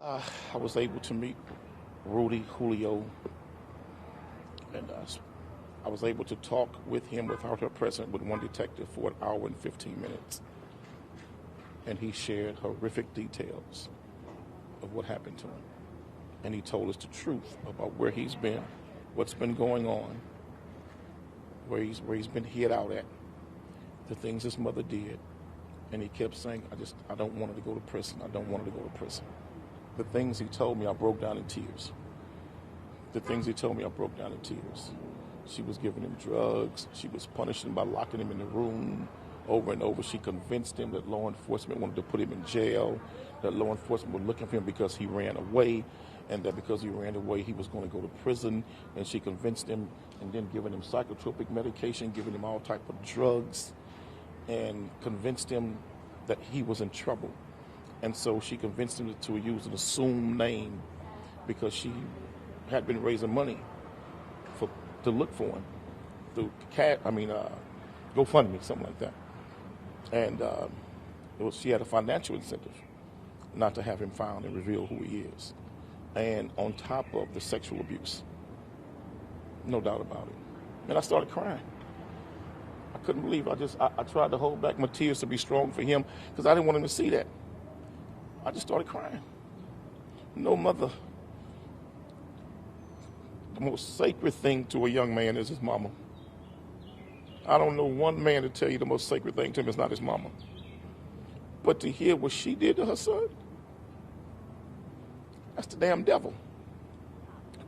I was able to meet Rudy, Julio, and I was able to talk with him without her present with one detective for an hour and 15 minutes. And he shared horrific details of what happened to him. And he told us the truth about where he's been, what's been going on, where he's been hid out at, the things his mother did. And he kept saying, I don't want her to go to prison. I don't want her to go to prison. The things he told me, I broke down in tears. The things he told me, I broke down in tears. She was giving him drugs. She was punishing him by locking him in the room over and over. She convinced him that law enforcement wanted to put him in jail, that law enforcement were looking for him because he ran away, and that because he ran away, he was going to go to prison. And she convinced him, and then giving him psychotropic medication, giving him all type of drugs, and convinced him that he was in trouble. And so she convinced him to use an assumed name because she had been raising money to look for him through GoFundMe, something like that. And she had a financial incentive not to have him found and reveal who he is. And on top of the sexual abuse, no doubt about it. And I started crying. I couldn't believe it. I tried to hold back my tears to be strong for him because I didn't want him to see that. I just started crying. No mother. The most sacred thing to a young man is his mama. I don't know one man to tell you the most sacred thing to him is not his mama. But to hear what she did to her son, that's the damn devil.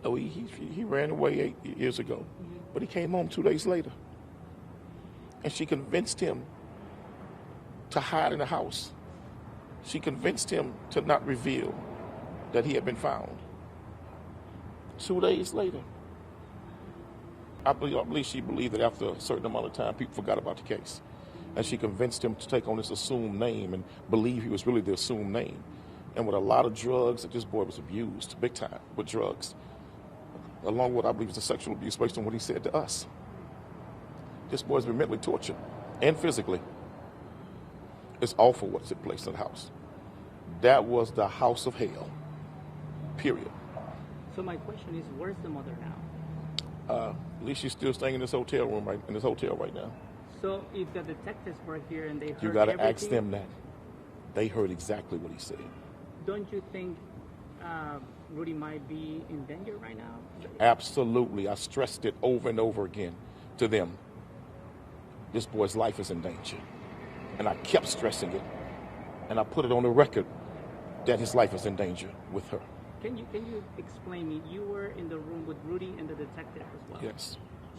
Oh, he ran away 8 years ago, but he came home 2 days later. And she convinced him to hide in the house. She convinced him to not reveal that he had been found. 2 days later, I believe she believed that after a certain amount of time, people forgot about the case. And she convinced him to take on this assumed name and believe he was really the assumed name. And with a lot of drugs, that this boy was abused big time with drugs, along with what I believe was the sexual abuse based on what he said to us. This boy's been mentally tortured and physically. It's awful what took place in the house. That was the house of hell, period. So my question is, where's the mother now? At least she's still staying in this hotel room right now. So if the detectives were here and they heard you got to everything, ask them that. They heard exactly what he said. Don't you think Rudy might be in danger right now? Absolutely. I stressed it over and over again to them. This boy's life is in danger. And I kept stressing it. And I put it on the record that his life is in danger with her. Can you explain me? You were in the room with Rudy and the detective as well. Yes.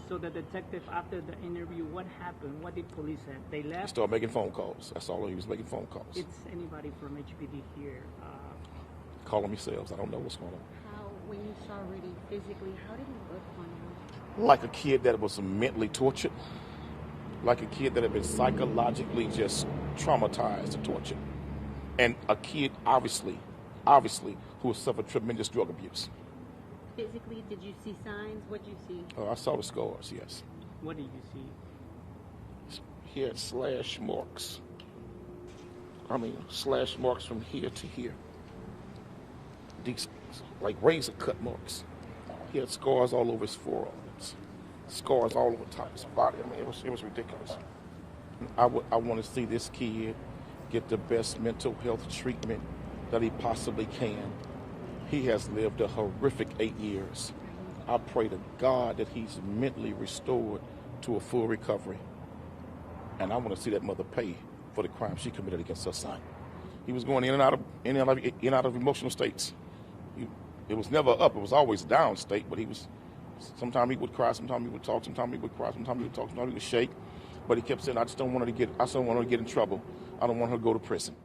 So the detective, after the interview, what happened? What did police say? They left? He started making phone calls. That's all. He was making phone calls. It's anybody from HPD here. Call them yourselves. I don't know what's going on. When you saw Rudy physically, how did he look on you? Like a kid that was mentally tortured. Like a kid that had been psychologically just traumatized and tortured. And a kid, obviously, who has suffered tremendous drug abuse. Physically, did you see signs? What did you see? Oh, I saw the scars, yes. What did you see? He had slash marks. Slash marks from here to here. These, like razor cut marks. He had scars all over his forearms. Scars all over top of his body. It was ridiculous. I want to see this kid get the best mental health treatment that he possibly can. He has lived a horrific 8 years. I pray to God that he's mentally restored to a full recovery. And I want to see that mother pay for the crime she committed against her son. He was going in and out of emotional states. It was never up, it was always down state, but sometimes he would cry, sometimes he would talk, sometimes he would cry, sometimes he would talk, sometimes he would shake. But he kept saying, I don't want her to get in trouble. I don't want her to go to prison.